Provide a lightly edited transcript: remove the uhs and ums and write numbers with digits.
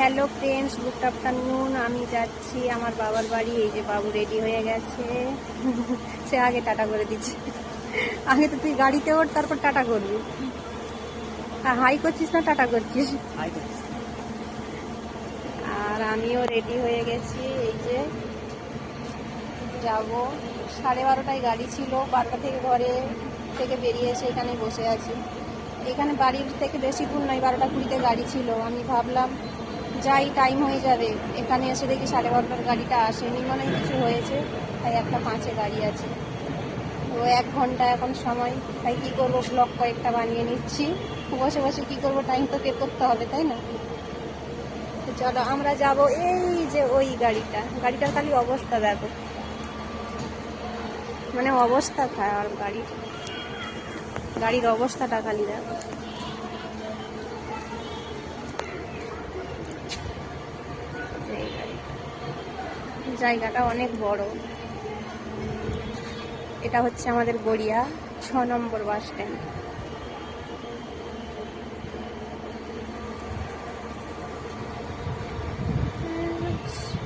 Hello friends, good afternoon. আমি যাচ্ছি আমার বাবার বাড়ি। এই যে বাবু রেডি হয়ে গেছে। সে আগে টাটা করে দিচ্ছে। আগে তো তুই গাড়িতে ওঠ, তারপর টাটা করবি। হাই করছিস না টাটা করছিস? আর আমিও রেডি হয়ে গেছি। এই যে যাব, 12:30টায় গাড়ি ছিল। 12টা থেকে ঘরে থেকে বেরিয়ে এসে এখানে বসে আছি। এখানে বাড়ির থেকে বেশি দূর নয়, 12টা 20-তে গাড়ি ছিল। আমি ভাবলাম যাই, টাইম হয়ে যাবে। এখানে এসে দেখি 12:30টার গাড়িটা আসেনি, মনে হয় কিছু হয়েছে, তাই 1:05-এ গাড়ি আছে। তো 1 ঘন্টা এখন সময়, তাই কী করবো, ব্লগ কয়েকটা বানিয়ে নিচ্ছি। বসে বসে কী করবো, টাইম তো বের করতে হবে, তাই না? তো চলো আমরা যাব। এই যে ওই গাড়িটার খালি অবস্থা দেখো, মানে অবস্থা খারাপ। গাড়ির অবস্থাটা খালি দেখো। এই জায়গাটা অনেক বড়। এটা হচ্ছে আমাদের গড়িয়া 6 নম্বর বাস স্ট্যান্ড।